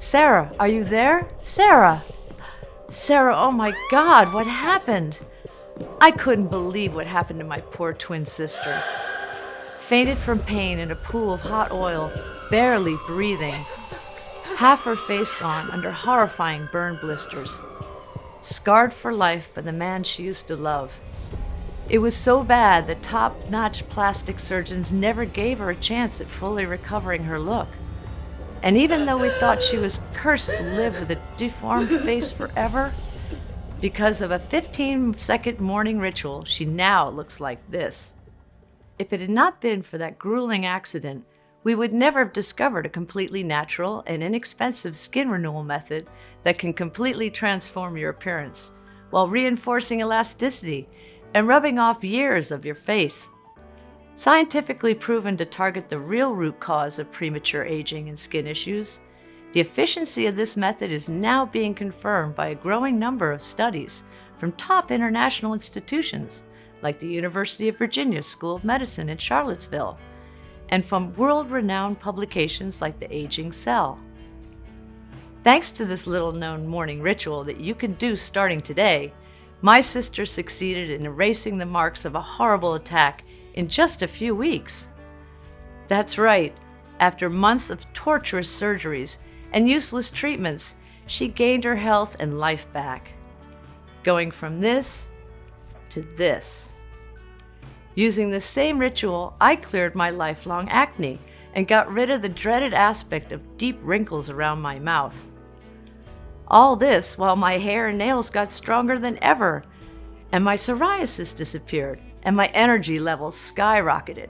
Sarah, are you there? Sarah! Sarah, oh my God, what happened? I couldn't believe what happened to my poor twin sister. Fainted from pain in a pool of hot oil, barely breathing. Half her face gone under horrifying burn blisters. Scarred for life by the man she used to love. It was so bad that top-notch plastic surgeons never gave her a chance at fully recovering her look. And even though we thought she was cursed to live with a deformed face forever, because of a 15-second morning ritual, she now looks like this. If it had not been for that grueling accident, we would never have discovered a completely natural and inexpensive skin renewal method that can completely transform your appearance while reinforcing elasticity and rubbing off years of your face. Scientifically proven to target the real root cause of premature aging and skin issues, the efficiency of this method is now being confirmed by a growing number of studies from top international institutions like the University of Virginia School of Medicine in Charlottesville, and from world-renowned publications like The Aging Cell. Thanks to this little-known morning ritual that you can do starting today, my sister succeeded in erasing the marks of a horrible attack in just a few weeks. That's right, after months of torturous surgeries and useless treatments, she gained her health and life back. Going from this to this. Using the same ritual, I cleared my lifelong acne and got rid of the dreaded aspect of deep wrinkles around my mouth. All this while my hair and nails got stronger than ever, and my psoriasis disappeared, and my energy levels skyrocketed.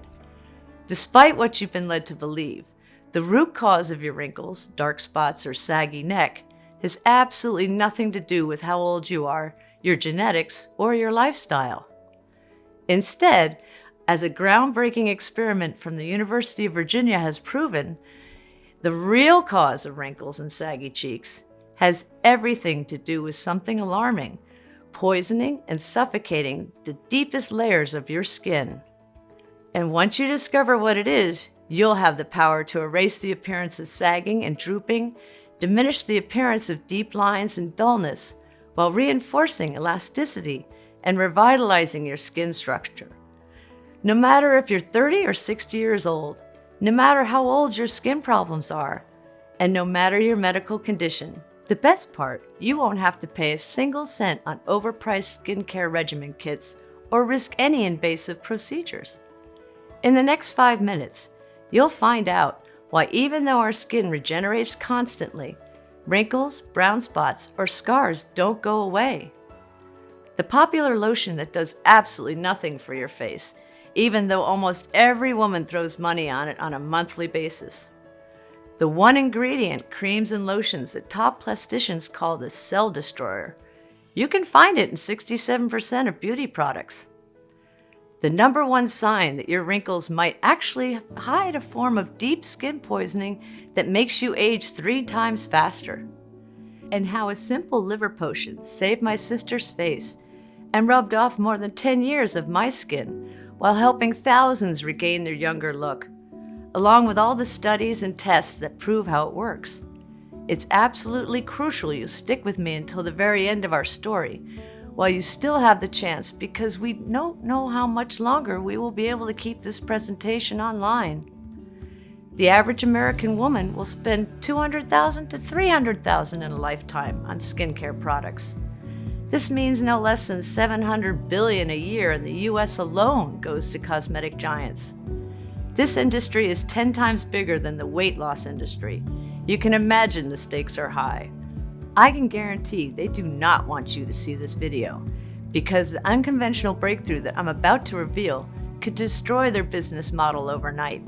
Despite what you've been led to believe, the root cause of your wrinkles, dark spots, or saggy neck has absolutely nothing to do with how old you are, your genetics, or your lifestyle. Instead, as a groundbreaking experiment from the University of Virginia has proven, the real cause of wrinkles and saggy cheeks has everything to do with something alarming, poisoning and suffocating the deepest layers of your skin. And once you discover what it is, you'll have the power to erase the appearance of sagging and drooping, diminish the appearance of deep lines and dullness, while reinforcing elasticity and revitalizing your skin structure. No matter if you're 30 or 60 years old, no matter how old your skin problems are, and no matter your medical condition, the best part, you won't have to pay a single cent on overpriced skincare regimen kits or risk any invasive procedures. In the next 5 minutes, you'll find out why even though our skin regenerates constantly, wrinkles, brown spots, or scars don't go away. The popular lotion that does absolutely nothing for your face, even though almost every woman throws money on it on a monthly basis. The one ingredient creams and lotions that top plasticians call the cell destroyer. You can find it in 67% of beauty products. The number one sign that your wrinkles might actually hide a form of deep skin poisoning that makes you age 3 times faster. And how a simple liver potion saved my sister's face and rubbed off more than 10 years of my skin while helping thousands regain their younger look, along with all the studies and tests that prove how it works. It's absolutely crucial you stick with me until the very end of our story, while you still have the chance, because we don't know how much longer we will be able to keep this presentation online. The average American woman will spend $200,000 to $300,000 in a lifetime on skincare products. This means no less than $700 billion a year in the US alone goes to cosmetic giants. This industry is 10 times bigger than the weight loss industry. You can imagine the stakes are high. I can guarantee they do not want you to see this video, because the unconventional breakthrough that I'm about to reveal could destroy their business model overnight.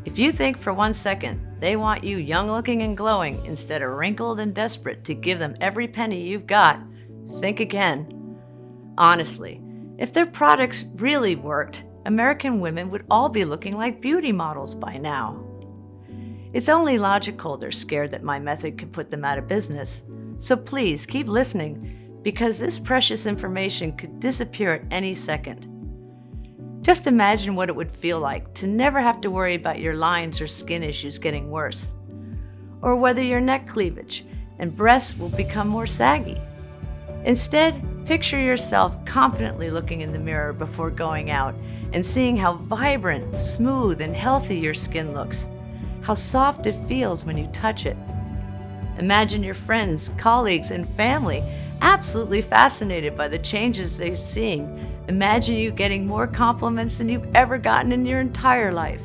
If you think for 1 second they want you young looking and glowing instead of wrinkled and desperate to give them every penny you've got, think again. Honestly, if their products really worked, American women would all be looking like beauty models by now. It's only logical they're scared that my method could put them out of business. So please keep listening, because this precious information could disappear at any second. Just imagine what it would feel like to never have to worry about your lines or skin issues getting worse, or whether your neck cleavage and breasts will become more saggy. Instead, picture yourself confidently looking in the mirror before going out and seeing how vibrant, smooth, and healthy your skin looks, how soft it feels when you touch it. Imagine your friends, colleagues, and family absolutely fascinated by the changes they're seeing. Imagine you getting more compliments than you've ever gotten in your entire life.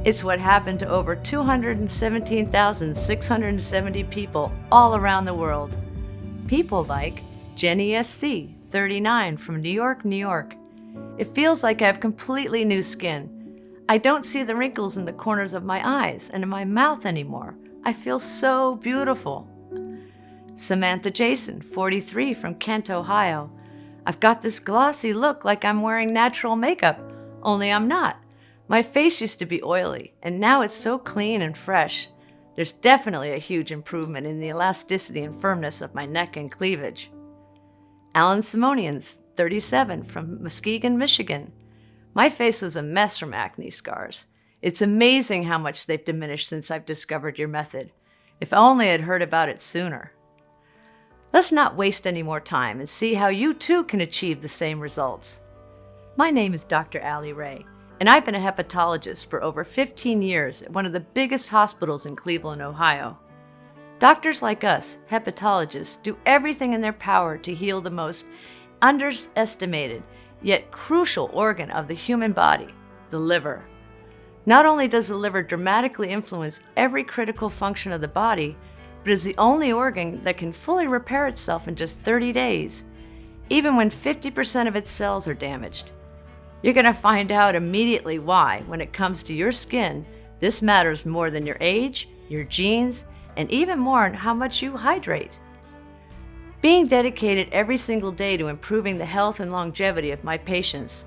It's what happened to over 217,670 people all around the world. People like Jenny SC, 39, from New York, New York. It feels like I have completely new skin. I don't see the wrinkles in the corners of my eyes and in my mouth anymore. I feel so beautiful. Samantha Jason, 43, from Kent, Ohio. I've got this glossy look like I'm wearing natural makeup, only I'm not. My face used to be oily, and now it's so clean and fresh. There's definitely a huge improvement in the elasticity and firmness of my neck and cleavage. Alan Simonians, 37, from Muskegon, Michigan. My face was a mess from acne scars. It's amazing how much they've diminished since I've discovered your method. If only I'd heard about it sooner. Let's not waste any more time and see how you too can achieve the same results. My name is Dr. Allie Ray, and I've been a hepatologist for over 15 years at one of the biggest hospitals in Cleveland, Ohio. Doctors like us, hepatologists, do everything in their power to heal the most underestimated yet crucial organ of the human body, the liver. Not only does the liver dramatically influence every critical function of the body, but is the only organ that can fully repair itself in just 30 days, even when 50% of its cells are damaged. You're going to find out immediately why, when it comes to your skin, this matters more than your age, your genes, and even more on how much you hydrate. Being dedicated every single day to improving the health and longevity of my patients,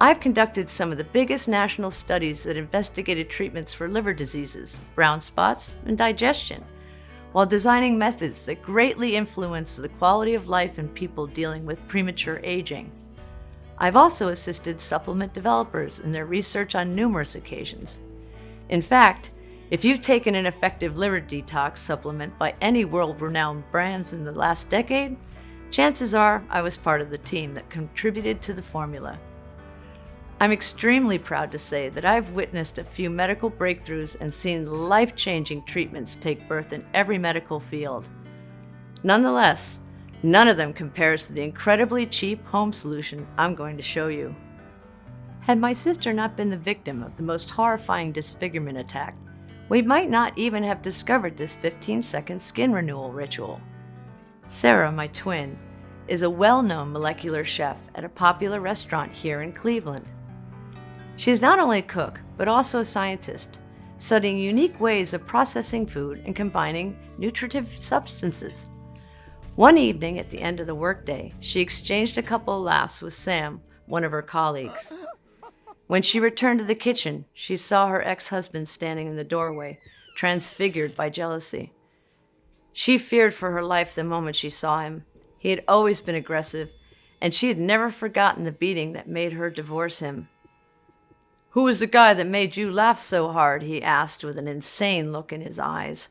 I've conducted some of the biggest national studies that investigated treatments for liver diseases, brown spots, and digestion, while designing methods that greatly influence the quality of life in people dealing with premature aging. I've also assisted supplement developers in their research on numerous occasions. In fact, if you've taken an effective liver detox supplement by any world-renowned brands in the last decade, chances are I was part of the team that contributed to the formula. I'm extremely proud to say that I've witnessed a few medical breakthroughs and seen life-changing treatments take birth in every medical field. Nonetheless, none of them compares to the incredibly cheap home solution I'm going to show you. Had my sister not been the victim of the most horrifying disfigurement attack, we might not even have discovered this 15-second skin renewal ritual. Sarah, my twin, is a well-known molecular chef at a popular restaurant here in Cleveland. She's not only a cook, but also a scientist, studying unique ways of processing food and combining nutritive substances. One evening at the end of the workday, she exchanged a couple of laughs with Sam, one of her colleagues. When she returned to the kitchen, she saw her ex-husband standing in the doorway, transfigured by jealousy. She feared for her life the moment she saw him. He had always been aggressive, and she had never forgotten the beating that made her divorce him. "Who was the guy that made you laugh so hard?" he asked with an insane look in his eyes.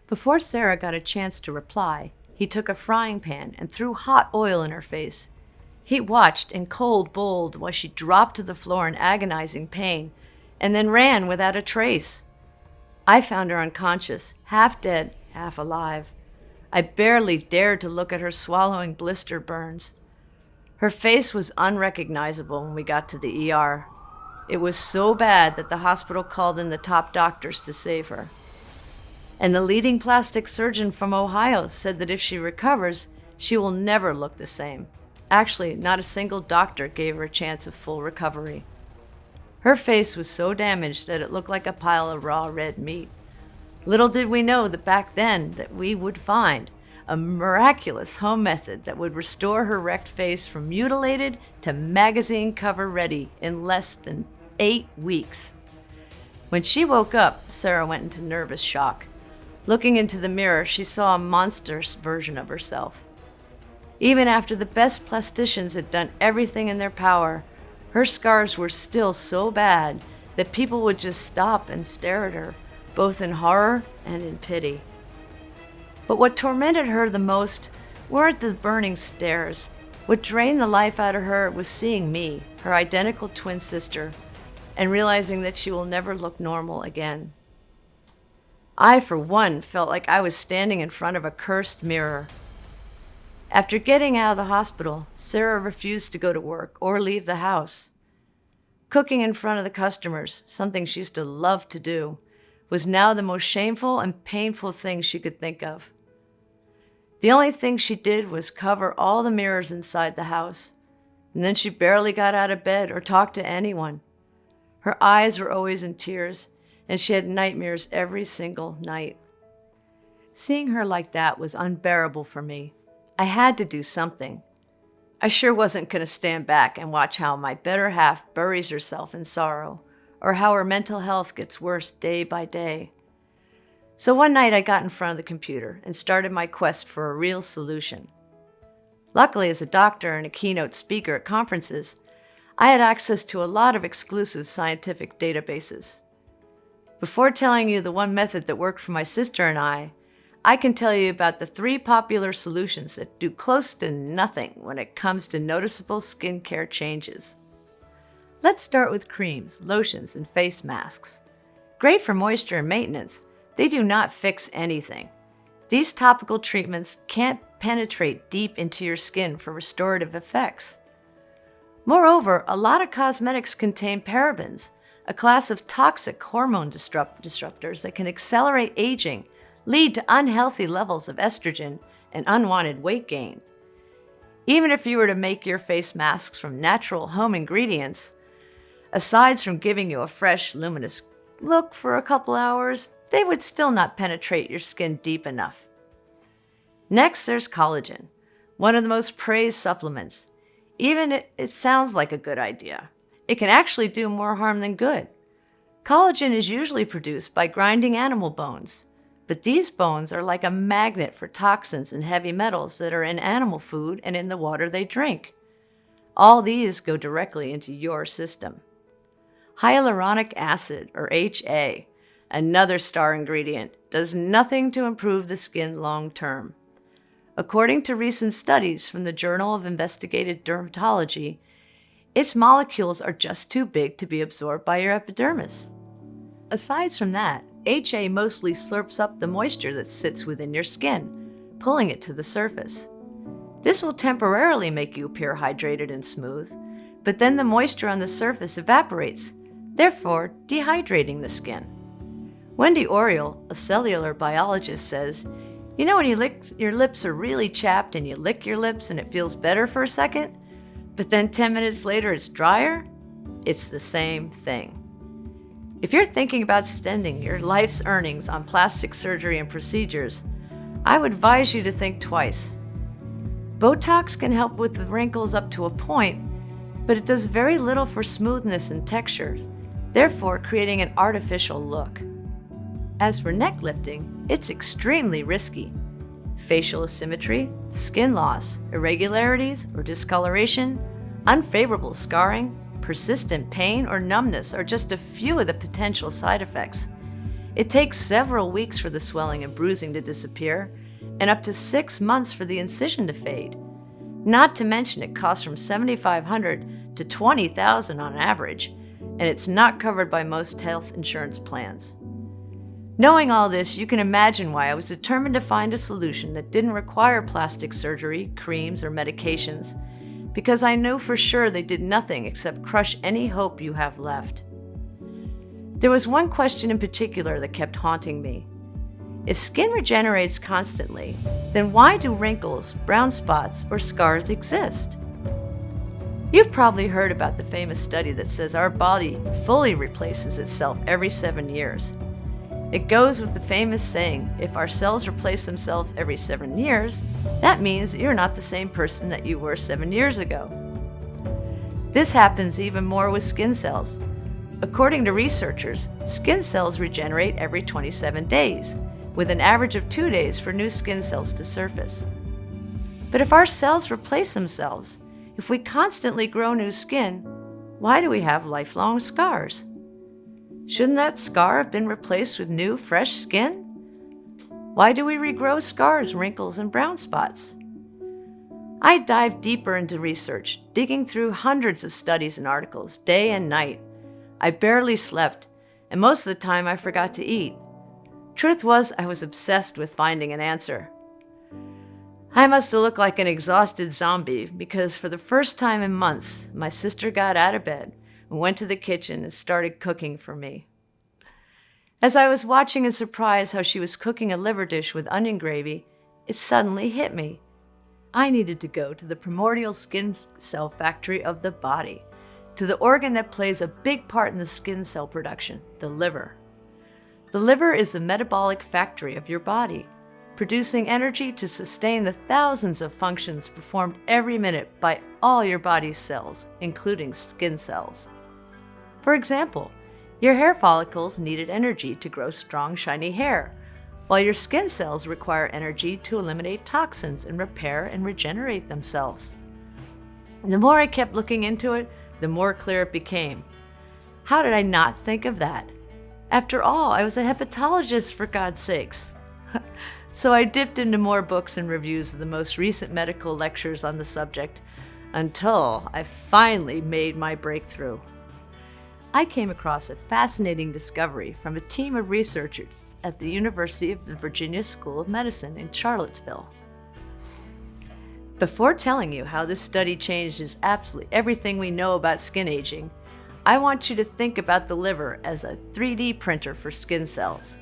Before Sarah got a chance to reply, he took a frying pan and threw hot oil in her face. He watched in cold bold while she dropped to the floor in agonizing pain, and then ran without a trace. I found her unconscious, half dead, half alive. I barely dared to look at her swallowing blister burns. Her face was unrecognizable when we got to the ER. It was so bad that the hospital called in the top doctors to save her. And the leading plastic surgeon from Ohio said that if she recovers, she will never look the same. Actually, not a single doctor gave her a chance of full recovery. Her face was so damaged that it looked like a pile of raw red meat. Little did we know that back then that we would find a miraculous home method that would restore her wrecked face from mutilated to magazine cover ready in less than 8 weeks. When she woke up, Sarah went into nervous shock. Looking into the mirror, she saw a monstrous version of herself. Even after the best plasticians had done everything in their power, her scars were still so bad that people would just stop and stare at her, both in horror and in pity. But what tormented her the most weren't the burning stares. What drained the life out of her was seeing me, her identical twin sister, and realizing that she will never look normal again. I, for one, felt like I was standing in front of a cursed mirror. After getting out of the hospital, Sarah refused to go to work or leave the house. Cooking in front of the customers, something she used to love to do, was now the most shameful and painful thing she could think of. The only thing she did was cover all the mirrors inside the house, and then she barely got out of bed or talked to anyone. Her eyes were always in tears, and she had nightmares every single night. Seeing her like that was unbearable for me. I had to do something. I sure wasn't going to stand back and watch how my better half buries herself in sorrow, or how her mental health gets worse day by day. So one night I got in front of the computer and started my quest for a real solution. Luckily, as a doctor and a keynote speaker at conferences, I had access to a lot of exclusive scientific databases. Before telling you the one method that worked for my sister and I can tell you about the 3 popular solutions that do close to nothing when it comes to noticeable skincare changes. Let's start with creams, lotions, and face masks. Great for moisture and maintenance, they do not fix anything. These topical treatments can't penetrate deep into your skin for restorative effects. Moreover, a lot of cosmetics contain parabens, a class of toxic hormone disruptors that can accelerate aging, lead to unhealthy levels of estrogen, and unwanted weight gain. Even if you were to make your face masks from natural home ingredients, aside from giving you a fresh, luminous look for a couple hours, they would still not penetrate your skin deep enough. Next, there's collagen, one of the most praised supplements. Even it sounds like a good idea. It can actually do more harm than good. Collagen is usually produced by grinding animal bones, but these bones are like a magnet for toxins and heavy metals that are in animal food and in the water they drink. All these go directly into your system. Hyaluronic acid, or HA, another star ingredient, does nothing to improve the skin long term. According to recent studies from the Journal of Investigative Dermatology, its molecules are just too big to be absorbed by your epidermis. Aside from that, HA mostly slurps up the moisture that sits within your skin, pulling it to the surface. This will temporarily make you appear hydrated and smooth, but then the moisture on the surface evaporates, therefore dehydrating the skin. Wendy Oriole, a cellular biologist, says, "You know when your lips are really chapped and you lick your lips and it feels better for a second, but then 10 minutes later it's drier? It's the same thing." If you're thinking about spending your life's earnings on plastic surgery and procedures, I would advise you to think twice. Botox can help with the wrinkles up to a point, but it does very little for smoothness and texture, therefore creating an artificial look. As for neck lifting, it's extremely risky. Facial asymmetry, skin loss, irregularities or discoloration, unfavorable scarring, persistent pain or numbness are just a few of the potential side effects. It takes several weeks for the swelling and bruising to disappear, and up to 6 months for the incision to fade. Not to mention it costs from $7,500 to $20,000 on average, and it's not covered by most health insurance plans. Knowing all this, you can imagine why I was determined to find a solution that didn't require plastic surgery, creams, or medications, because I know for sure they did nothing except crush any hope you have left. There was one question in particular that kept haunting me. If skin regenerates constantly, then why do wrinkles, brown spots, or scars exist? You've probably heard about the famous study that says our body fully replaces itself every 7 years. It goes with the famous saying, if our cells replace themselves every 7 years, that means you're not the same person that you were 7 years ago. This happens even more with skin cells. According to researchers, skin cells regenerate every 27 days, with an average of 2 days for new skin cells to surface. But if our cells replace themselves, if we constantly grow new skin, why do we have lifelong scars? Shouldn't that scar have been replaced with new, fresh skin? Why do we regrow scars, wrinkles, and brown spots? I dived deeper into research, digging through hundreds of studies and articles, day and night. I barely slept, and most of the time I forgot to eat. Truth was, I was obsessed with finding an answer. I must have looked like an exhausted zombie because for the first time in months, my sister got out of bed and went to the kitchen and started cooking for me. As I was watching in surprise how she was cooking a liver dish with onion gravy, it suddenly hit me. I needed to go to the primordial skin cell factory of the body, to the organ that plays a big part in the skin cell production, the liver. The liver is the metabolic factory of your body, producing energy to sustain the thousands of functions performed every minute by all your body's cells, including skin cells. For example, your hair follicles needed energy to grow strong, shiny hair, while your skin cells require energy to eliminate toxins and repair and regenerate themselves. The more I kept looking into it, the more clear it became. How did I not think of that? After all, I was a hepatologist, for God's sakes. So I dipped into more books and reviews of the most recent medical lectures on the subject until I finally made my breakthrough. I came across a fascinating discovery from a team of researchers at the University of Virginia School of Medicine in Charlottesville. Before telling you how this study changes absolutely everything we know about skin aging, I want you to think about the liver as a 3D printer for skin cells.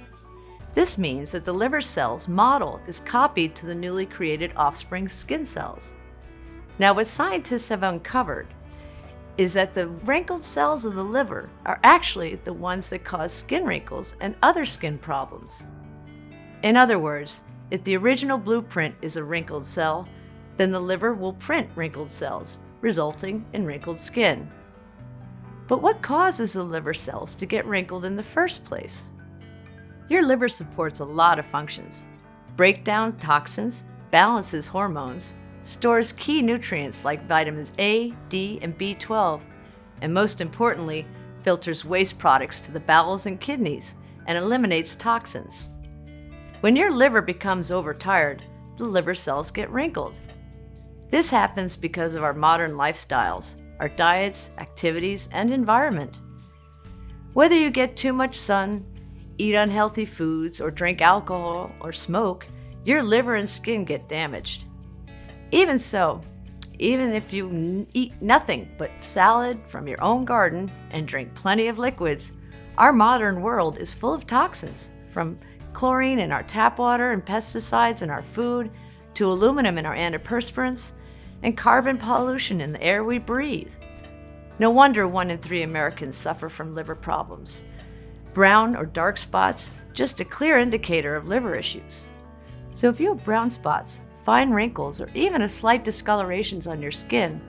This means that the liver cell's model is copied to the newly created offspring skin cells. Now, what scientists have uncovered is that the wrinkled cells of the liver are actually the ones that cause skin wrinkles and other skin problems. In other words, if the original blueprint is a wrinkled cell, then the liver will print wrinkled cells, resulting in wrinkled skin. But what causes the liver cells to get wrinkled in the first place? Your liver supports a lot of functions: breaks down toxins, balances hormones, stores key nutrients like vitamins A, D, and B12, and most importantly, filters waste products to the bowels and kidneys and eliminates toxins. When your liver becomes overtired, the liver cells get wrinkled. This happens because of our modern lifestyles, our diets, activities, and environment. Whether you get too much sun, eat unhealthy foods, or drink alcohol or smoke, your liver and skin get damaged. Even so, even if you eat nothing but salad from your own garden and drink plenty of liquids, our modern world is full of toxins, from chlorine in our tap water and pesticides in our food, to aluminum in our antiperspirants, and carbon pollution in the air we breathe. No wonder 1 in 3 Americans suffer from liver problems. Brown or dark spots, just a clear indicator of liver issues. So if you have brown spots, fine wrinkles, or even a slight discolorations on your skin,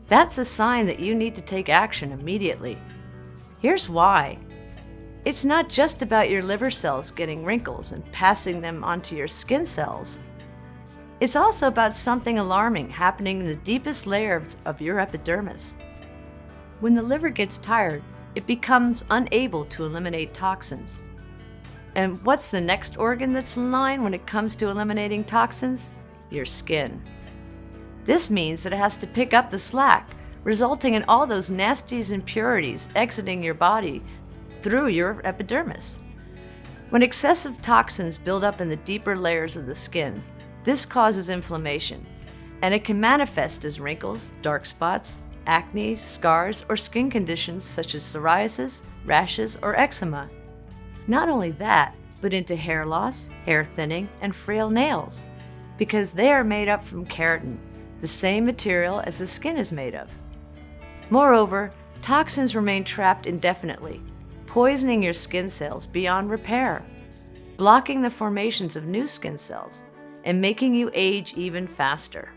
that's a sign that you need to take action immediately. Here's why. It's not just about your liver cells getting wrinkles and passing them onto your skin cells. It's also about something alarming happening in the deepest layers of your epidermis. When the liver gets tired, it becomes unable to eliminate toxins. And what's the next organ that's in line when it comes to eliminating toxins? Your skin. This means that it has to pick up the slack, resulting in all those nasty impurities exiting your body through your epidermis. When excessive toxins build up in the deeper layers of the skin, this causes inflammation, and it can manifest as wrinkles, dark spots, acne, scars, or skin conditions such as psoriasis, rashes, or eczema. Not only that, but into hair loss, hair thinning, and frail nails, because they are made up from keratin, the same material as the skin is made of. Moreover, toxins remain trapped indefinitely, poisoning your skin cells beyond repair, blocking the formations of new skin cells, and making you age even faster.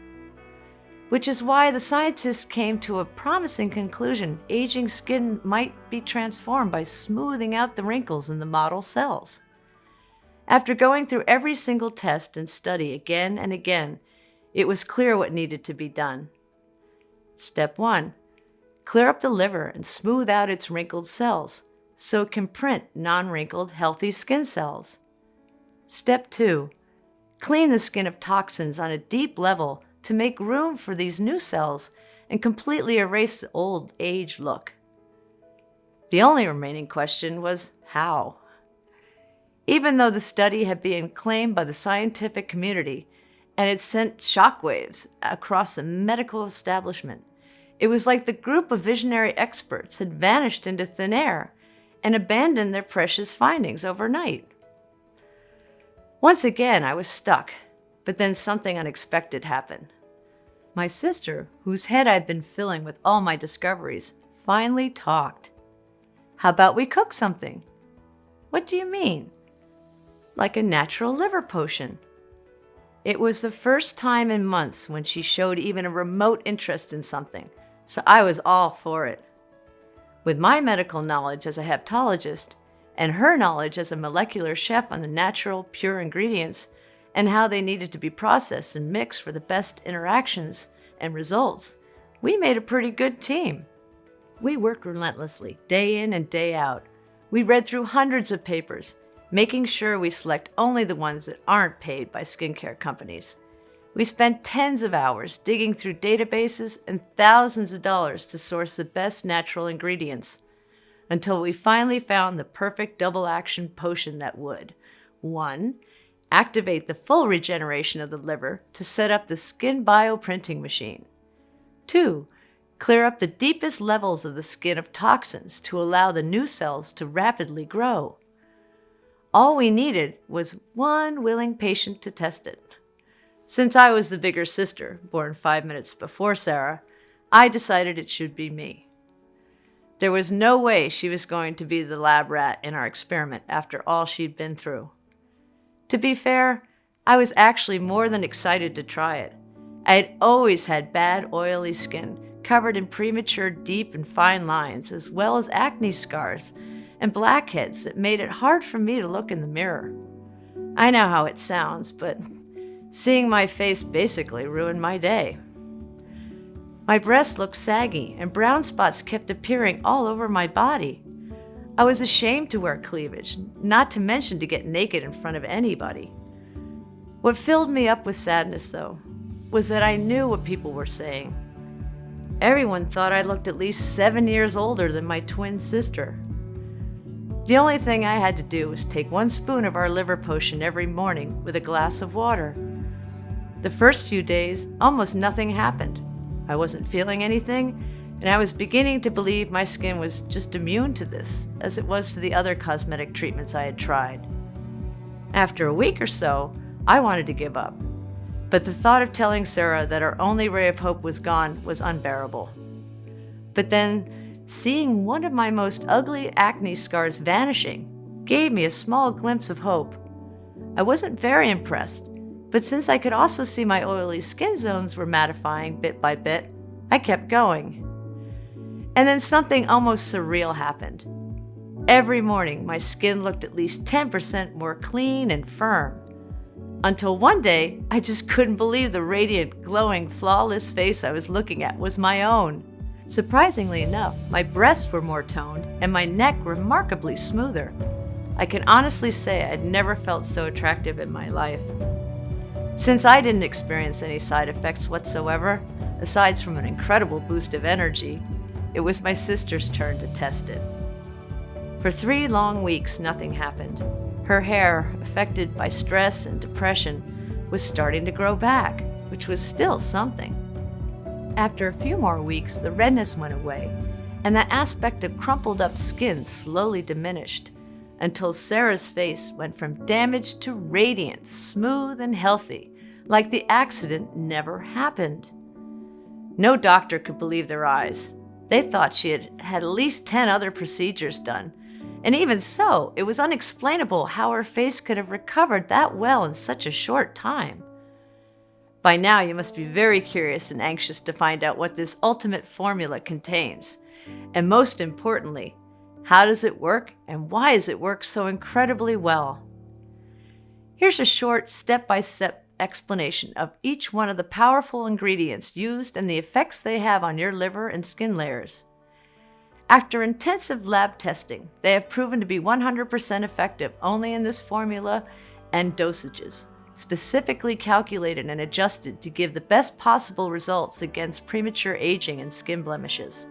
Which is why the scientists came to a promising conclusion: aging skin might be transformed by smoothing out the wrinkles in the model cells. After going through every single test and study again and again, it was clear what needed to be done. Step 1. Clear up the liver and smooth out its wrinkled cells so it can print non-wrinkled, healthy skin cells. Step 2. Clean the skin of toxins on a deep level to make room for these new cells and completely erase the old age look. The only remaining question was how. Even though the study had been acclaimed by the scientific community and it sent shockwaves across the medical establishment, it was like the group of visionary experts had vanished into thin air and abandoned their precious findings overnight. Once again, I was stuck, but then something unexpected happened. My sister, whose head I'd been filling with all my discoveries, finally talked. How about we cook something? What do you mean? Like a natural liver potion. It was the first time in months when she showed even a remote interest in something, so I was all for it. With my medical knowledge as a hepatologist and her knowledge as a molecular chef on the natural, pure ingredients and how they needed to be processed and mixed for the best interactions and results, we made a pretty good team. We worked relentlessly, day in and day out. We read through hundreds of papers, making sure we select only the ones that aren't paid by skincare companies. We spent tens of hours digging through databases and thousands of dollars to source the best natural ingredients, until we finally found the perfect double-action potion that would 1. Activate the full regeneration of the liver to set up the skin bioprinting machine. 2. Clear up the deepest levels of the skin of toxins to allow the new cells to rapidly grow. All we needed was one willing patient to test it. Since I was the bigger sister, born 5 minutes before Sarah, I decided it should be me. There was no way she was going to be the lab rat in our experiment after all she'd been through. To be fair, I was actually more than excited to try it. I had always had bad, oily skin, covered in premature deep and fine lines, as well as acne scars and blackheads that made it hard for me to look in the mirror. I know how it sounds, but seeing my face basically ruined my day. My breasts looked saggy, and brown spots kept appearing all over my body. I was ashamed to wear cleavage, not to mention to get naked in front of anybody. What filled me up with sadness, though, was that I knew what people were saying. Everyone thought I looked at least 7 years older than my twin sister. The only thing I had to do was take 1 spoon of our liver potion every morning with a glass of water. The first few days, almost nothing happened. I wasn't feeling anything, and I was beginning to believe my skin was just immune to this, as it was to the other cosmetic treatments I had tried. After a week or so, I wanted to give up, but the thought of telling Sarah that our only ray of hope was gone was unbearable. But then, seeing one of my most ugly acne scars vanishing gave me a small glimpse of hope. I wasn't very impressed, but since I could also see my oily skin zones were mattifying bit by bit, I kept going. And then something almost surreal happened. Every morning, my skin looked at least 10% more clean and firm. Until one day, I just couldn't believe the radiant, glowing, flawless face I was looking at was my own. Surprisingly enough, my breasts were more toned and my neck remarkably smoother. I can honestly say I'd never felt so attractive in my life. Since I didn't experience any side effects whatsoever, aside from an incredible boost of energy, it was my sister's turn to test it. For 3 long weeks, nothing happened. Her hair, affected by stress and depression, was starting to grow back, which was still something. After a few more weeks, the redness went away, and that aspect of crumpled up skin slowly diminished, until Sarah's face went from damaged to radiant, smooth and healthy, like the accident never happened. No doctor could believe their eyes. They thought she had had at least 10 other procedures done, and even so, it was unexplainable how her face could have recovered that well in such a short time. By now, you must be very curious and anxious to find out what this ultimate formula contains, and most importantly, how does it work, and why does it work so incredibly well? Here's a short step-by-step explanation of each one of the powerful ingredients used and the effects they have on your liver and skin layers. After intensive lab testing, they have proven to be 100% effective only in this formula and dosages, specifically calculated and adjusted to give the best possible results against premature aging and skin blemishes.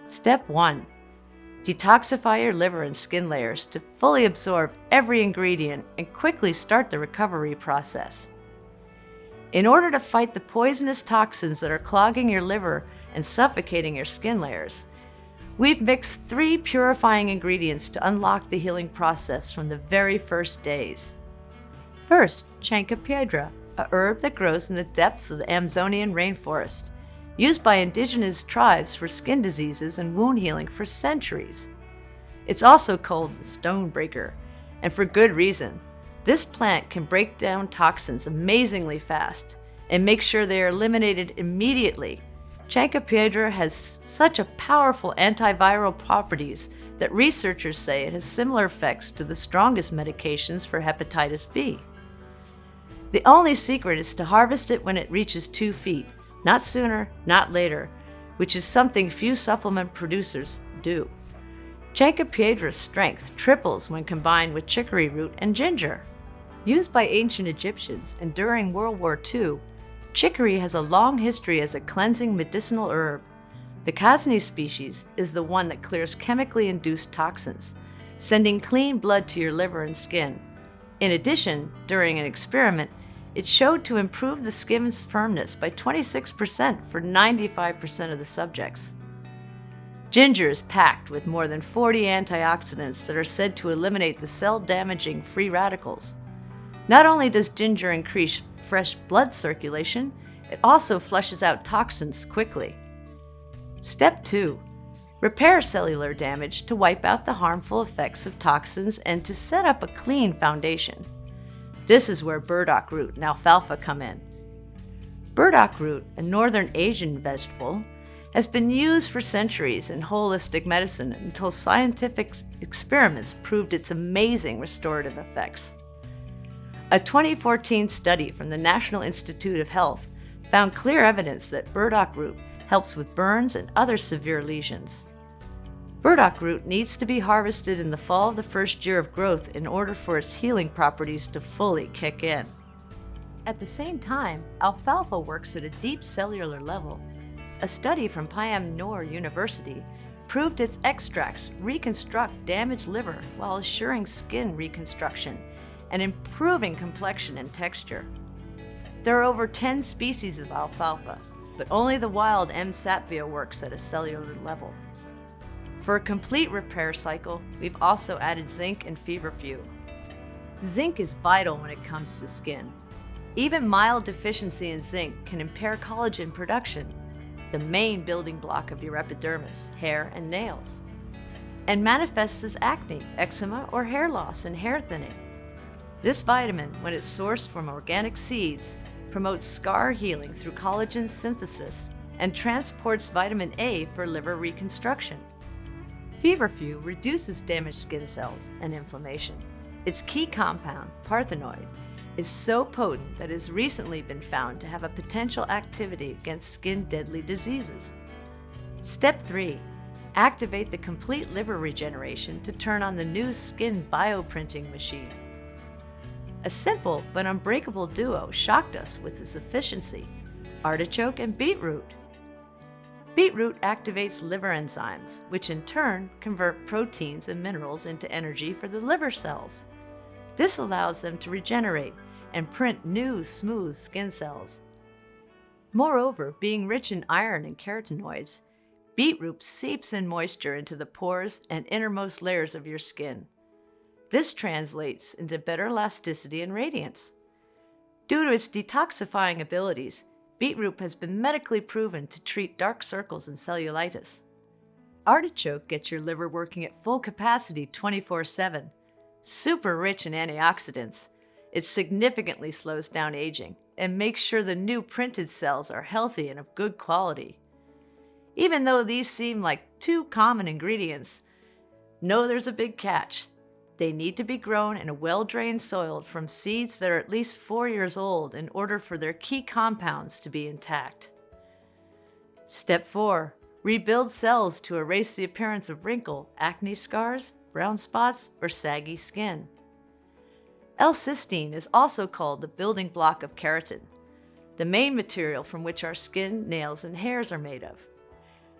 Step 1. Detoxify your liver and skin layers to fully absorb every ingredient and quickly start the recovery process. In order to fight the poisonous toxins that are clogging your liver and suffocating your skin layers, we've mixed 3 purifying ingredients to unlock the healing process from the very first days. First, Chancropiedra, a herb that grows in the depths of the Amazonian rainforest, used by indigenous tribes for skin diseases and wound healing for centuries. It's also called the stone breaker, and for good reason. This plant can break down toxins amazingly fast and make sure they are eliminated immediately. Chancropiedra has such a powerful antiviral properties that researchers say it has similar effects to the strongest medications for hepatitis B. The only secret is to harvest it when it reaches 2 feet, not sooner, not later, which is something few supplement producers do. Chancropiedra's strength triples when combined with chicory root and ginger. Used by ancient Egyptians and during World War II, chicory has a long history as a cleansing medicinal herb. The Casni species is the one that clears chemically induced toxins, sending clean blood to your liver and skin. In addition, during an experiment, it showed to improve the skin's firmness by 26% for 95% of the subjects. Ginger is packed with more than 40 antioxidants that are said to eliminate the cell-damaging free radicals. Not only does ginger increase fresh blood circulation, it also flushes out toxins quickly. Step 2. Repair cellular damage to wipe out the harmful effects of toxins and to set up a clean foundation. This is where burdock root and alfalfa come in. Burdock root, a northern Asian vegetable, has been used for centuries in holistic medicine until scientific experiments proved its amazing restorative effects. A 2014 study from the National Institute of Health found clear evidence that burdock root helps with burns and other severe lesions. Burdock root needs to be harvested in the fall of the first year of growth in order for its healing properties to fully kick in. At the same time, alfalfa works at a deep cellular level. A study from Payam Noor University proved its extracts reconstruct damaged liver while assuring skin reconstruction and improving complexion and texture. There are over 10 species of alfalfa, but only the wild M. sativa works at a cellular level. For a complete repair cycle, we've also added zinc and feverfew. Zinc is vital when it comes to skin. Even mild deficiency in zinc can impair collagen production, the main building block of your epidermis, hair, and nails, and manifests as acne, eczema, or hair loss and hair thinning. This vitamin, when it's sourced from organic seeds, promotes scar healing through collagen synthesis and transports vitamin A for liver reconstruction. Feverfew reduces damaged skin cells and inflammation. Its key compound, parthenoid, is so potent that it has recently been found to have a potential activity against skin-deadly diseases. Step 3. Activate the complete liver regeneration to turn on the new skin bioprinting machine. A simple but unbreakable duo shocked us with its efficiency: artichoke and beetroot. Beetroot activates liver enzymes, which in turn convert proteins and minerals into energy for the liver cells. This allows them to regenerate and print new, smooth skin cells. Moreover, being rich in iron and carotenoids, beetroot seeps in moisture into the pores and innermost layers of your skin. This translates into better elasticity and radiance. Due to its detoxifying abilities, beetroot has been medically proven to treat dark circles and cellulitis. Artichoke gets your liver working at full capacity 24/7. Super rich in antioxidants, it significantly slows down aging and makes sure the new printed cells are healthy and of good quality. Even though these seem like 2 common ingredients, know there's a big catch. They need to be grown in a well-drained soil from seeds that are at least 4 years old in order for their key compounds to be intact. Step 4. rebuild cells to erase the appearance of wrinkle, acne scars, brown spots, or saggy skin. L-cysteine is also called the building block of keratin, the main material from which our skin, nails, and hairs are made of.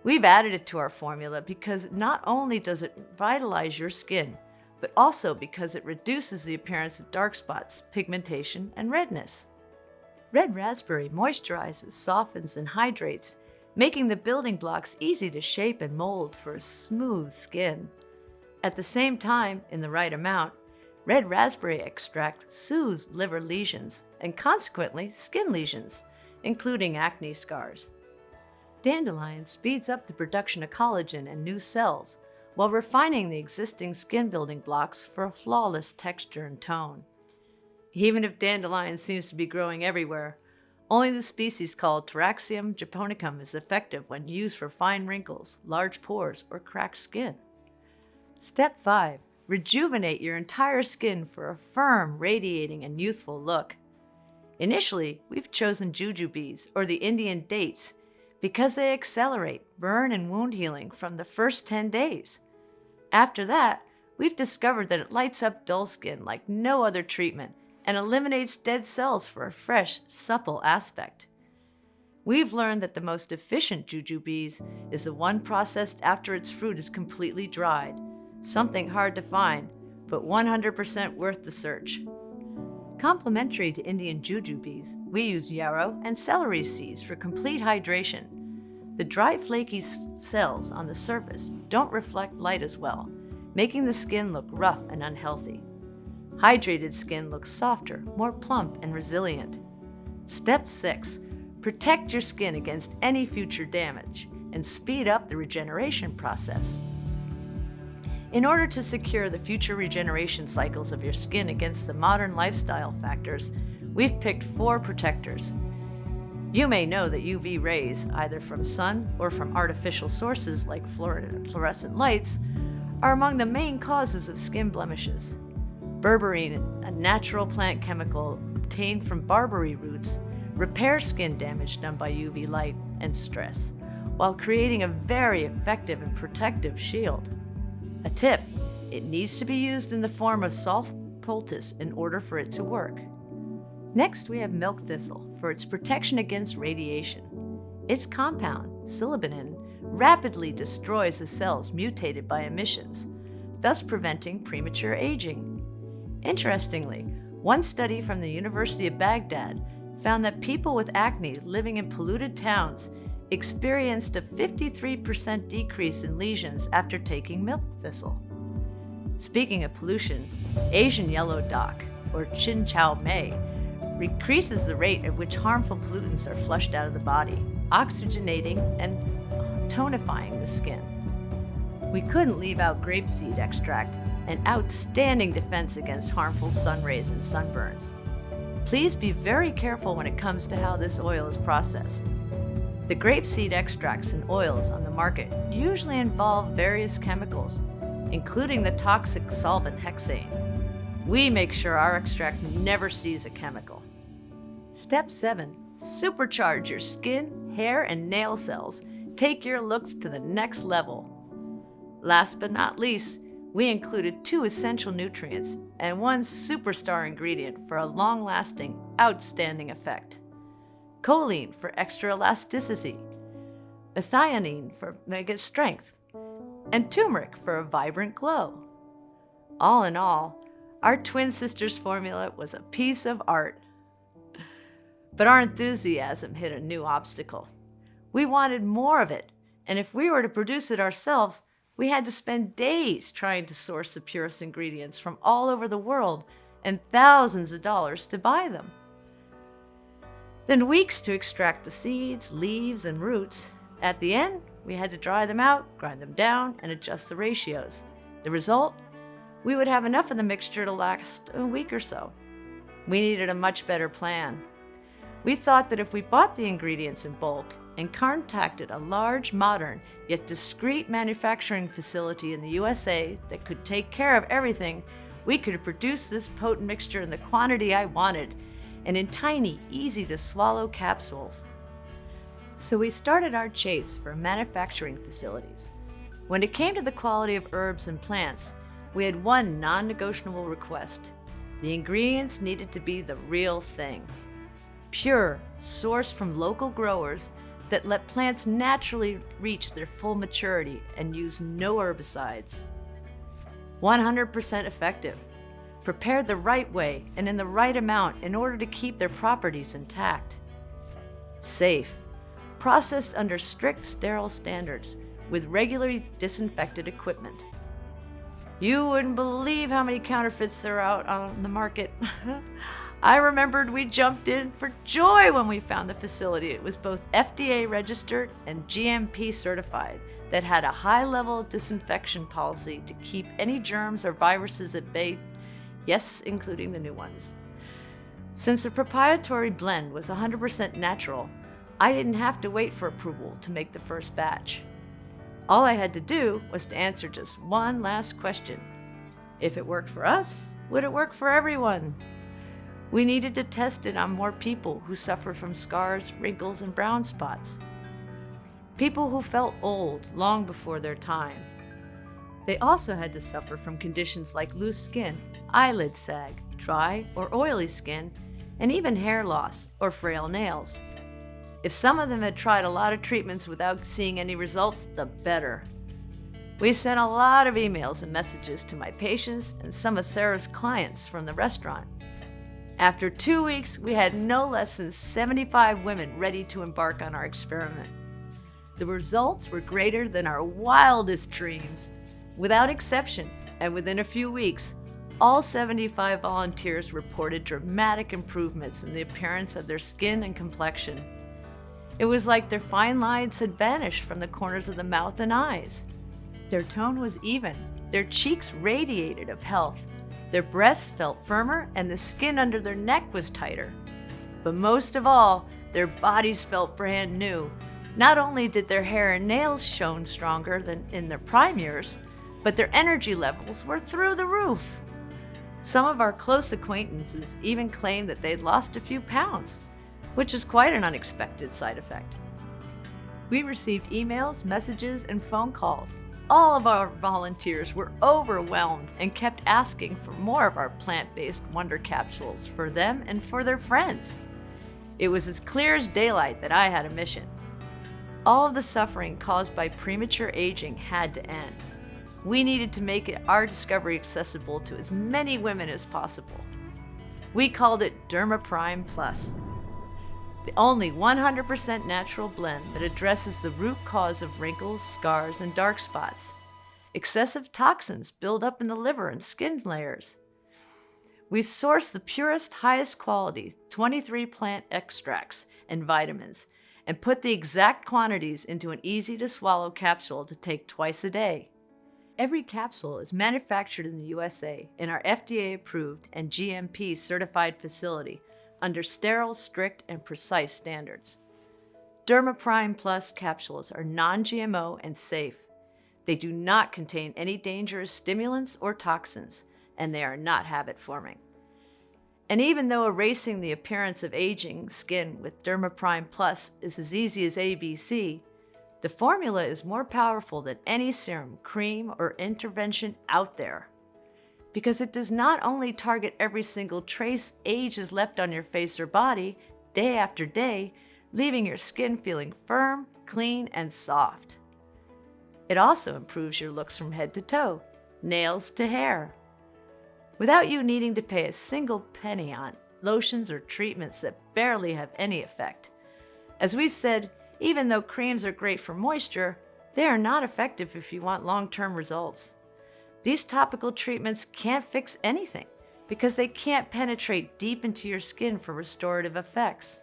We've added it to our formula because not only does it vitalize your skin, but also because it reduces the appearance of dark spots, pigmentation, and redness. Red raspberry moisturizes, softens, and hydrates, making the building blocks easy to shape and mold for a smooth skin. At the same time, in the right amount, red raspberry extract soothes liver lesions and consequently skin lesions, including acne scars. Dandelion speeds up the production of collagen and new cells while refining the existing skin building blocks for a flawless texture and tone. Even if dandelion seems to be growing everywhere, only the species called Taraxium japonicum is effective when used for fine wrinkles, large pores, or cracked skin. Step 5. Rejuvenate your entire skin for a firm, radiating, and youthful look. Initially, we've chosen jujubes, or the Indian dates, because they accelerate burn and wound healing from the first 10 days. After that, we've discovered that it lights up dull skin like no other treatment and eliminates dead cells for a fresh, supple aspect. We've learned that the most efficient jujubes is the one processed after its fruit is completely dried, something hard to find, but 100% worth the search. Complementary to Indian jujubes, we use yarrow and celery seeds for complete hydration. The dry, flaky cells on the surface don't reflect light as well, making the skin look rough and unhealthy. Hydrated skin looks softer, more plump, and resilient. Step 6. Protect your skin against any future damage and speed up the regeneration process. In order to secure the future regeneration cycles of your skin against the modern lifestyle factors, we've picked 4 protectors. You may know that UV rays, either from sun or from artificial sources like fluorescent lights, are among the main causes of skin blemishes. Berberine, a natural plant chemical obtained from barberry roots, repairs skin damage done by UV light and stress, while creating a very effective and protective shield. A tip: it needs to be used in the form of soft poultice in order for it to work. Next, we have milk thistle for its protection against radiation. Its compound, silibinin, rapidly destroys the cells mutated by emissions, thus preventing premature aging. Interestingly, one study from the University of Baghdad found that people with acne living in polluted towns experienced a 53% decrease in lesions after taking milk thistle. Speaking of pollution, Asian yellow dock, or Chin Chow Mei, increases the rate at which harmful pollutants are flushed out of the body, oxygenating and tonifying the skin. We couldn't leave out grapeseed extract, an outstanding defense against harmful sun rays and sunburns. Please be very careful when it comes to how this oil is processed. The grapeseed extracts and oils on the market usually involve various chemicals, including the toxic solvent hexane. We make sure our extract never sees a chemical. Step 7. Supercharge your skin, hair, and nail cells. Take your looks to the next level. Last but not least, we included 2 essential nutrients and 1 superstar ingredient for a long-lasting, outstanding effect. Choline for extra elasticity, methionine for mega strength, and turmeric for a vibrant glow. All in all, our twin sisters formula was a piece of art. But our enthusiasm hit a new obstacle. We wanted more of it, and if we were to produce it ourselves, we had to spend days trying to source the purest ingredients from all over the world and thousands of dollars to buy them. Then weeks to extract the seeds, leaves, and roots. At the end, we had to dry them out, grind them down, and adjust the ratios. The result? We would have enough of the mixture to last a week or so. We needed a much better plan. We thought that if we bought the ingredients in bulk and contacted a large, modern, yet discreet manufacturing facility in the USA that could take care of everything, we could produce this potent mixture in the quantity I wanted, and in tiny, easy-to-swallow capsules. So we started our chase for manufacturing facilities. When it came to the quality of herbs and plants, we had one non-negotiable request. The ingredients needed to be the real thing. Pure, sourced from local growers that let plants naturally reach their full maturity and use no herbicides. 100% effective, prepared the right way and in the right amount in order to keep their properties intact. Safe, processed under strict sterile standards with regularly disinfected equipment. You wouldn't believe how many counterfeits there are out on the market. I remembered we jumped in for joy when we found the facility. It was both FDA registered and GMP certified that had a high level disinfection policy to keep any germs or viruses at bay, yes, including the new ones. Since the proprietary blend was 100% natural, I didn't have to wait for approval to make the first batch. All I had to do was to answer just one last question. If it worked for us, would it work for everyone? We needed to test it on more people who suffered from scars, wrinkles, and brown spots. People who felt old long before their time. They also had to suffer from conditions like loose skin, eyelid sag, dry or oily skin, and even hair loss or frail nails. If some of them had tried a lot of treatments without seeing any results, the better. We sent a lot of emails and messages to my patients and some of Sarah's clients from the restaurant. After 2 weeks, we had no less than 75 women ready to embark on our experiment. The results were greater than our wildest dreams. Without exception, and within a few weeks, all 75 volunteers reported dramatic improvements in the appearance of their skin and complexion. It was like their fine lines had vanished from the corners of the mouth and eyes. Their tone was even, their cheeks radiated of health, their breasts felt firmer, and the skin under their neck was tighter. But most of all, their bodies felt brand new. Not only did their hair and nails shone stronger than in their prime years, but their energy levels were through the roof. Some of our close acquaintances even claimed that they'd lost a few pounds, which is quite an unexpected side effect. We received emails, messages, and phone calls. All of our volunteers were overwhelmed and kept asking for more of our plant-based wonder capsules for them and for their friends. It was as clear as daylight that I had a mission. All of the suffering caused by premature aging had to end. We needed to make our discovery accessible to as many women as possible. We called it Derma Prime Plus, the only 100% natural blend that addresses the root cause of wrinkles, scars, and dark spots. Excessive toxins build up in the liver and skin layers. We've sourced the purest, highest quality 23 plant extracts and vitamins and put the exact quantities into an easy-to-swallow capsule to take twice a day. Every capsule is manufactured in the USA in our FDA-approved and GMP-certified facility under sterile, strict, and precise standards. Derma Prime Plus capsules are non-GMO and safe. They do not contain any dangerous stimulants or toxins, and they are not habit-forming. And even though erasing the appearance of aging skin with Derma Prime Plus is as easy as ABC, the formula is more powerful than any serum, cream, or intervention out there. Because it does not only target every single trace age is left on your face or body, day after day, leaving your skin feeling firm, clean, and soft. It also improves your looks from head to toe, nails to hair, without you needing to pay a single penny on lotions or treatments that barely have any effect. As we've said, even though creams are great for moisture, they are not effective if you want long-term results. These topical treatments can't fix anything because they can't penetrate deep into your skin for restorative effects.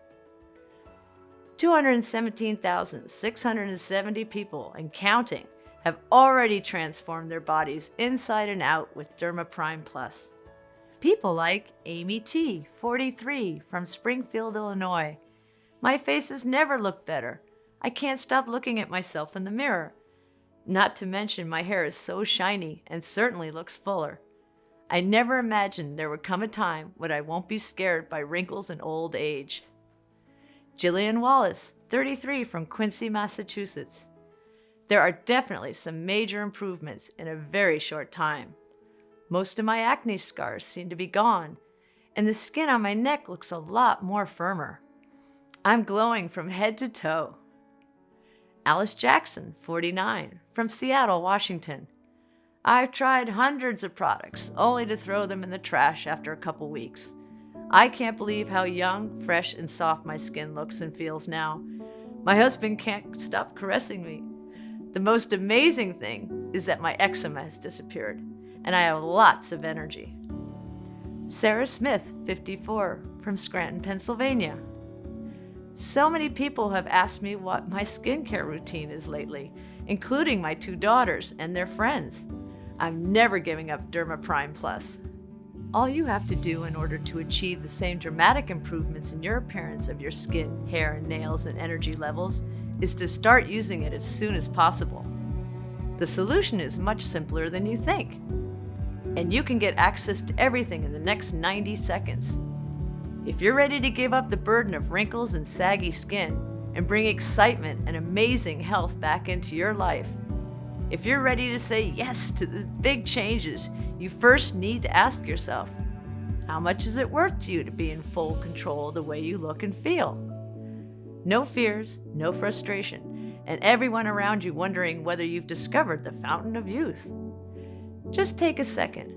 217,670 people and counting have already transformed their bodies inside and out with Derma Prime Plus. People like Amy T., 43, from Springfield, Illinois. My face has never looked better. I can't stop looking at myself in the mirror. Not to mention my hair is so shiny and certainly looks fuller. I never imagined there would come a time when I won't be scared by wrinkles and old age. Jillian Wallace, 33, from Quincy, Massachusetts. There are definitely some major improvements in a very short time. Most of my acne scars seem to be gone, and the skin on my neck looks a lot more firmer. I'm glowing from head to toe. Alice Jackson, 49, from Seattle, Washington. I've tried hundreds of products, only to throw them in the trash after a couple weeks. I can't believe how young, fresh, and soft my skin looks and feels now. My husband can't stop caressing me. The most amazing thing is that my eczema has disappeared, and I have lots of energy. Sarah Smith, 54, from Scranton, Pennsylvania. So many people have asked me what my skincare routine is lately, including my 2 daughters and their friends. I'm never giving up Derma Prime Plus. All you have to do in order to achieve the same dramatic improvements in your appearance of your skin, hair, and nails and energy levels is to start using it as soon as possible. The solution is much simpler than you think, and you can get access to everything in the next 90 seconds. If you're ready to give up the burden of wrinkles and saggy skin and bring excitement and amazing health back into your life, if you're ready to say yes to the big changes, you first need to ask yourself, how much is it worth to you to be in full control of the way you look and feel? No fears, no frustration, and everyone around you wondering whether you've discovered the fountain of youth. Just take a second.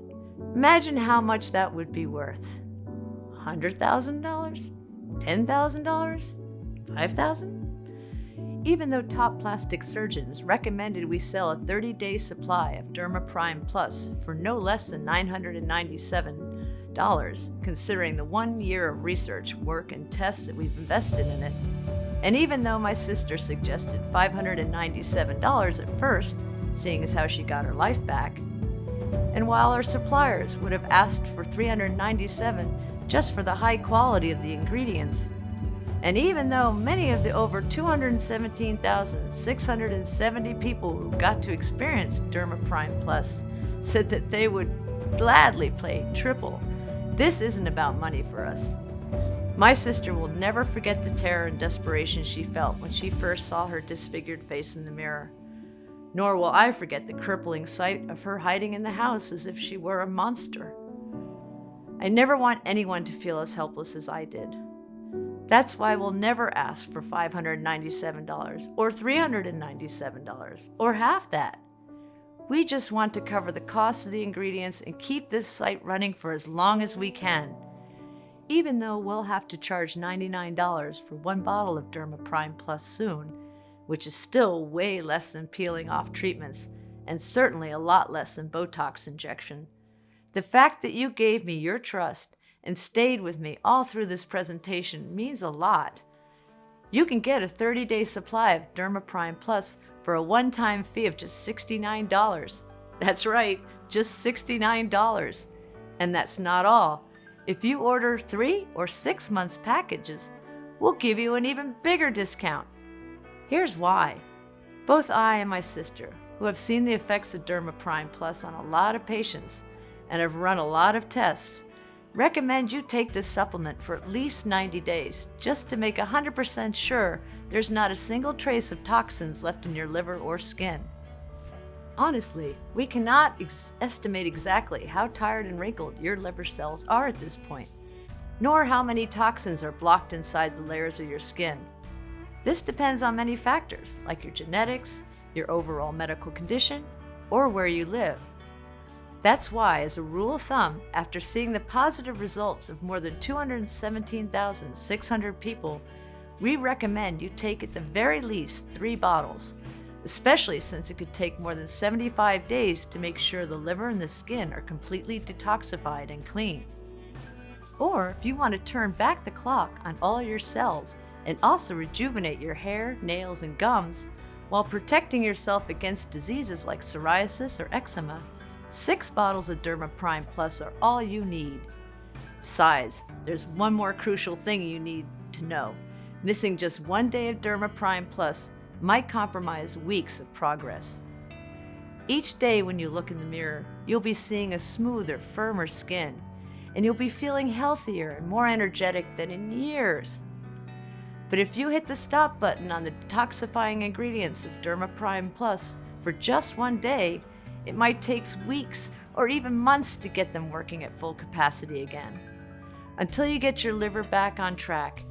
Imagine how much that would be worth. $100,000? $10,000? $5,000? Even though top plastic surgeons recommended we sell a 30-day supply of Derma Prime Plus for no less than $997, considering the 1 year of research, work, and tests that we've invested in it, and even though my sister suggested $597 at first, seeing as how she got her life back, and while our suppliers would have asked for $397 just for the high quality of the ingredients, and even though many of the over 217,670 people who got to experience Derma Prime Plus said that they would gladly pay triple, this isn't about money for us. My sister will never forget the terror and desperation she felt when she first saw her disfigured face in the mirror. Nor will I forget the crippling sight of her hiding in the house as if she were a monster. I never want anyone to feel as helpless as I did. That's why we'll never ask for $597 or $397 or half that. We just want to cover the cost of the ingredients and keep this site running for as long as we can, even though we'll have to charge $99 for 1 bottle of Derma Prime Plus soon, which is still way less than peeling off treatments and certainly a lot less than Botox injection. The fact that you gave me your trust and stayed with me all through this presentation means a lot. You can get a 30-day supply of Derma Prime Plus for a one-time fee of just $69. That's right, just $69. And that's not all. If you order 3 or 6 months packages, we'll give you an even bigger discount. Here's why. Both I and my sister, who have seen the effects of Derma Prime Plus on a lot of patients and have run a lot of tests, recommend you take this supplement for at least 90 days just to make 100% sure there's not a single trace of toxins left in your liver or skin. Honestly, we cannot estimate exactly how tired and wrinkled your liver cells are at this point, nor how many toxins are blocked inside the layers of your skin. This depends on many factors, like your genetics, your overall medical condition, or where you live. That's why, as a rule of thumb, after seeing the positive results of more than 217,600 people, we recommend you take at the very least 3 bottles, especially since it could take more than 75 days to make sure the liver and the skin are completely detoxified and clean. Or if you want to turn back the clock on all your cells and also rejuvenate your hair, nails, and gums while protecting yourself against diseases like psoriasis or eczema, 6 bottles of Derma Prime Plus are all you need. Besides, there's one more crucial thing you need to know. Missing just 1 day of Derma Prime Plus might compromise weeks of progress. Each day when you look in the mirror, you'll be seeing a smoother, firmer skin, and you'll be feeling healthier and more energetic than in years. But if you hit the stop button on the detoxifying ingredients of Derma Prime Plus for just one day, it might take weeks or even months to get them working at full capacity again. Until you get your liver back on track,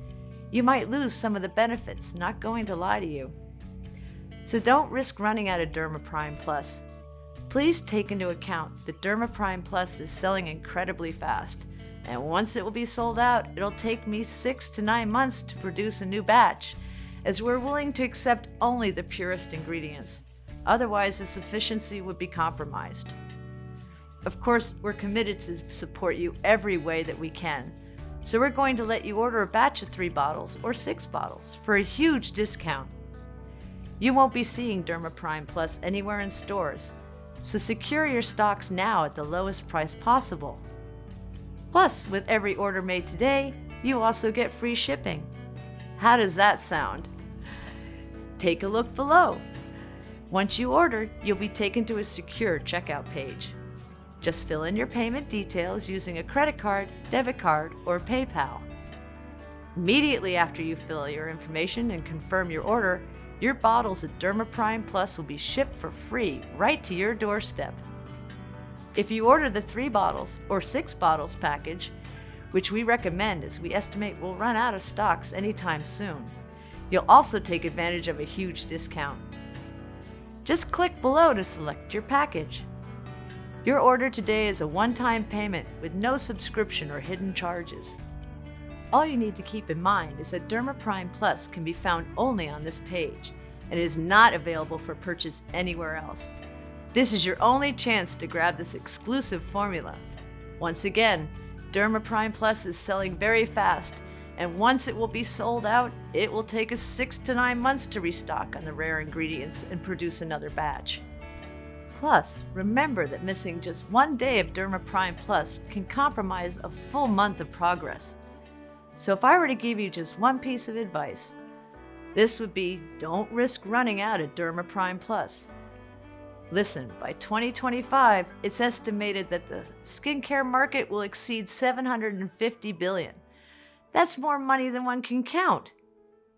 you might lose some of the benefits, not going to lie to you. So don't risk running out of Derma Prime Plus. Please take into account that Derma Prime Plus is selling incredibly fast, and once it will be sold out, it'll take me 6 to 9 months to produce a new batch, as we're willing to accept only the purest ingredients. Otherwise, its efficiency would be compromised. Of course, we're committed to support you every way that we can, so we're going to let you order a batch of 3 bottles or 6 bottles for a huge discount. You won't be seeing Derma Prime Plus anywhere in stores, so secure your stocks now at the lowest price possible. Plus, with every order made today, you also get free shipping. How does that sound? Take a look below. Once you order, you'll be taken to a secure checkout page. Just fill in your payment details using a credit card, debit card, or PayPal. Immediately after you fill your information and confirm your order, your bottles of Derma Prime Plus will be shipped for free right to your doorstep. If you order the 3 bottles or 6 bottles package, which we recommend as we estimate we'll run out of stocks anytime soon, you'll also take advantage of a huge discount. Just click below to select your package. Your order today is a one-time payment with no subscription or hidden charges. All you need to keep in mind is that Derma Prime Plus can be found only on this page and is not available for purchase anywhere else. This is your only chance to grab this exclusive formula. Once again, Derma Prime Plus is selling very fast, and once it will be sold out, it will take us 6 to 9 months to restock on the rare ingredients and produce another batch. Plus, remember that missing just one day of Derma Prime Plus can compromise a full month of progress. So if I were to give you just one piece of advice, this would be don't risk running out of Derma Prime Plus. Listen, by 2025, it's estimated that the skincare market will exceed $750 billion. That's more money than one can count.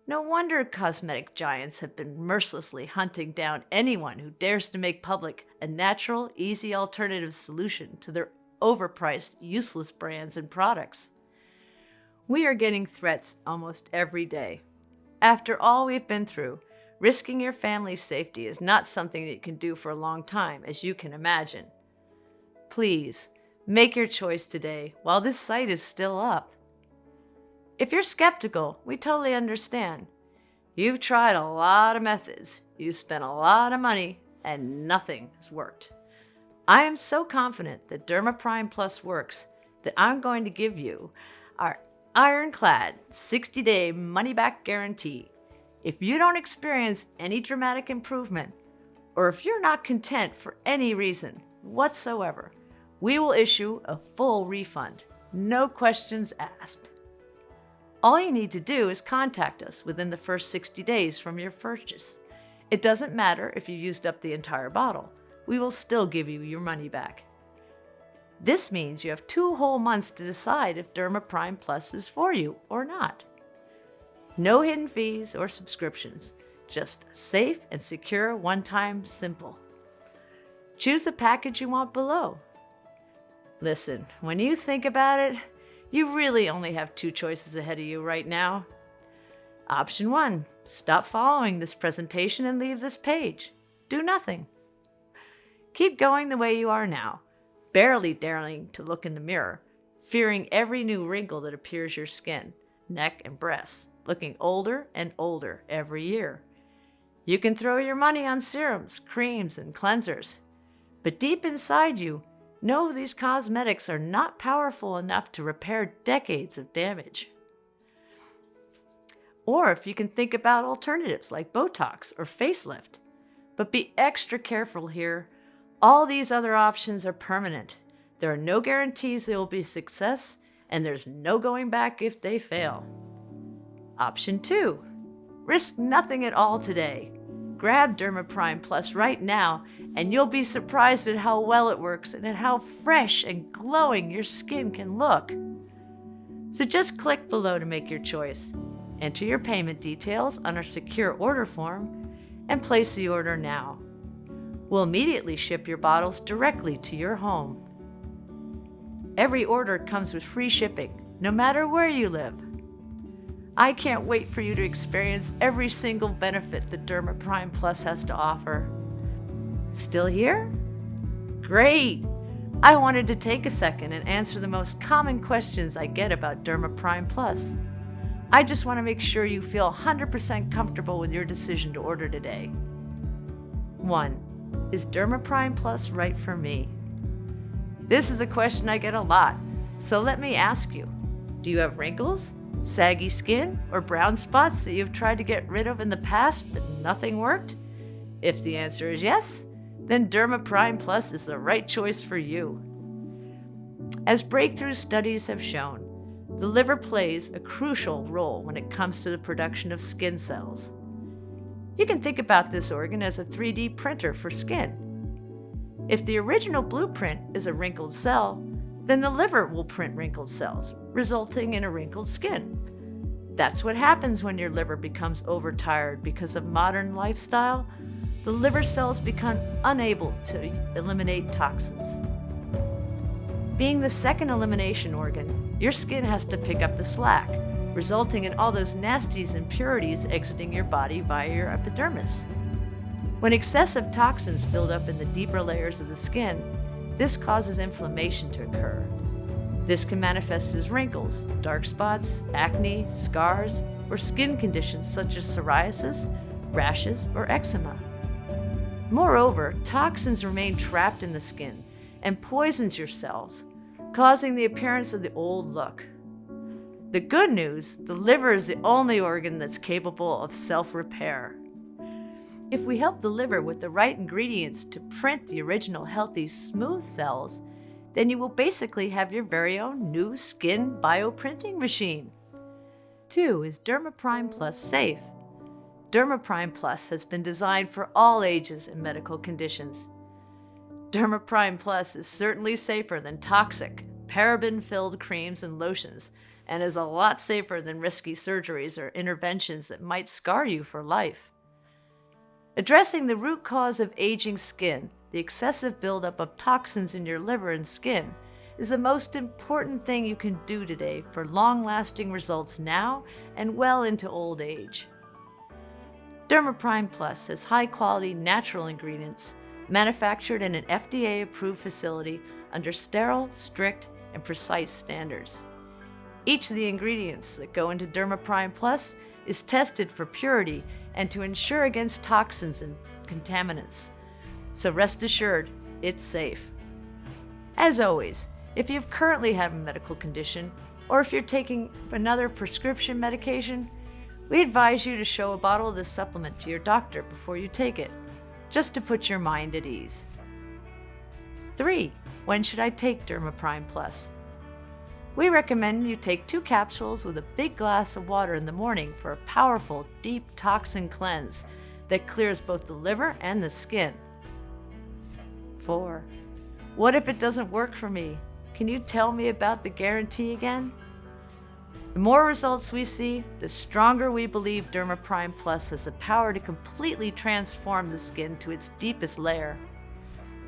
No wonder cosmetic giants have been mercilessly hunting down anyone who dares to make public a natural, easy alternative solution to their overpriced, useless brands and products. We are getting threats almost every day. After all we've been through, risking your family's safety is not something that you can do for a long time, as you can imagine. Please, make your choice today while this site is still up. If you're skeptical, we totally understand. You've tried a lot of methods, you've spent a lot of money, and nothing has worked. I am so confident that Derma Prime Plus works that I'm going to give you our ironclad 60-day money-back guarantee. If you don't experience any dramatic improvement, or if you're not content for any reason whatsoever, we will issue a full refund, no questions asked. All you need to do is contact us within the first 60 days from your purchase. It doesn't matter if you used up the entire bottle, we will still give you your money back. This means you have 2 whole months to decide if Derma Prime Plus is for you or not. No hidden fees or subscriptions, just safe and secure one-time simple. Choose the package you want below. Listen, when you think about it, you really only have 2 choices ahead of you right now. Option 1, stop following this presentation and leave this page. Do nothing. Keep going the way you are now, barely daring to look in the mirror, fearing every new wrinkle that appears your skin, neck, and breasts, looking older and older every year. You can throw your money on serums, creams, and cleansers, but deep inside you, know these cosmetics are not powerful enough to repair decades of damage. Or if you can think about alternatives like Botox or facelift. But be extra careful here. All these other options are permanent. There are no guarantees they will be a success, and there's no going back if they fail. Option 2. Risk nothing at all today. Grab Derma Prime Plus right now, and you'll be surprised at how well it works and at how fresh and glowing your skin can look. So just click below to make your choice. Enter your payment details on our secure order form and place the order now. We'll immediately ship your bottles directly to your home. Every order comes with free shipping, no matter where you live. I can't wait for you to experience every single benefit that Derma Prime Plus has to offer. Still here? Great! I wanted to take a second and answer the most common questions I get about Derma Prime Plus. I just want to make sure you feel 100% comfortable with your decision to order today. 1. Is Derma Prime Plus right for me? This is a question I get a lot, so let me ask you. Do you have wrinkles, saggy skin, or brown spots that you've tried to get rid of in the past but nothing worked? If the answer is yes, then Derma Prime Plus is the right choice for you. As breakthrough studies have shown, the liver plays a crucial role when it comes to the production of skin cells. You can think about this organ as a 3D printer for skin. If the original blueprint is a wrinkled cell, then the liver will print wrinkled cells, resulting in a wrinkled skin. That's what happens when your liver becomes overtired because of modern lifestyle. The liver cells become unable to eliminate toxins. Being the second elimination organ, your skin has to pick up the slack, resulting in all those nasties and impurities exiting your body via your epidermis. When excessive toxins build up in the deeper layers of the skin, this causes inflammation to occur. This can manifest as wrinkles, dark spots, acne, scars, or skin conditions such as psoriasis, rashes, or eczema. Moreover, toxins remain trapped in the skin and poisons your cells, causing the appearance of the old look. The good news, the liver is the only organ that's capable of self-repair. If we help the liver with the right ingredients to print the original healthy, smooth cells, then you will basically have your very own new skin bioprinting machine. 2. Is Derma Prime Plus safe? Derma Prime Plus has been designed for all ages and medical conditions. Derma Prime Plus is certainly safer than toxic, paraben-filled creams and lotions, and is a lot safer than risky surgeries or interventions that might scar you for life. Addressing the root cause of aging skin, the excessive buildup of toxins in your liver and skin, is the most important thing you can do today for long-lasting results now and well into old age. Derma Prime Plus has high-quality natural ingredients manufactured in an FDA-approved facility under sterile, strict, and precise standards. Each of the ingredients that go into Derma Prime Plus is tested for purity and to ensure against toxins and contaminants. So rest assured, it's safe. As always, if you currently have a medical condition, or if you're taking another prescription medication, we advise you to show a bottle of this supplement to your doctor before you take it, just to put your mind at ease. 3. When should I take Derma Prime Plus? We recommend you take 2 capsules with a big glass of water in the morning for a powerful, deep toxin cleanse that clears both the liver and the skin. 4. What if it doesn't work for me? Can you tell me about the guarantee again? The more results we see, the stronger we believe Derma Prime Plus has the power to completely transform the skin to its deepest layer.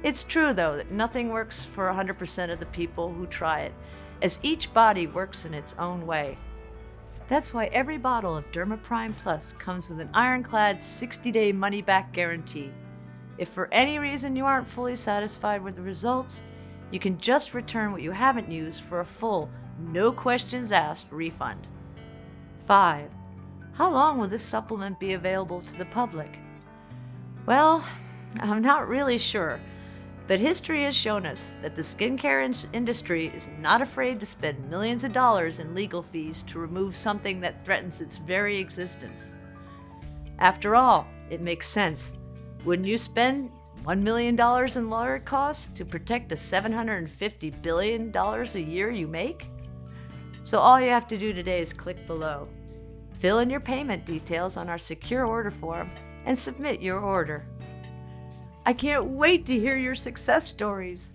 It's true, though, that nothing works for 100% of the people who try it, as each body works in its own way. That's why every bottle of Derma Prime Plus comes with an ironclad 60-day money-back guarantee. If for any reason you aren't fully satisfied with the results, you can just return what you haven't used for a full, no questions asked refund. 5. How long will this supplement be available to the public? Well, I'm not really sure, but history has shown us that the skincare industry is not afraid to spend millions of dollars in legal fees to remove something that threatens its very existence. After all, it makes sense. Wouldn't you spend $1 million in lawyer costs to protect the $750 billion a year you make? So all you have to do today is click below. Fill in your payment details on our secure order form and submit your order. I can't wait to hear your success stories.